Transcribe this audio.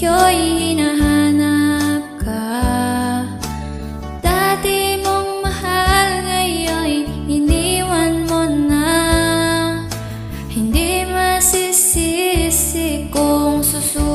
Sa'yo'y hinahanap ka. Dati mong mahal, ngayon'y iniwan mo na. Hindi masisisi kung susunod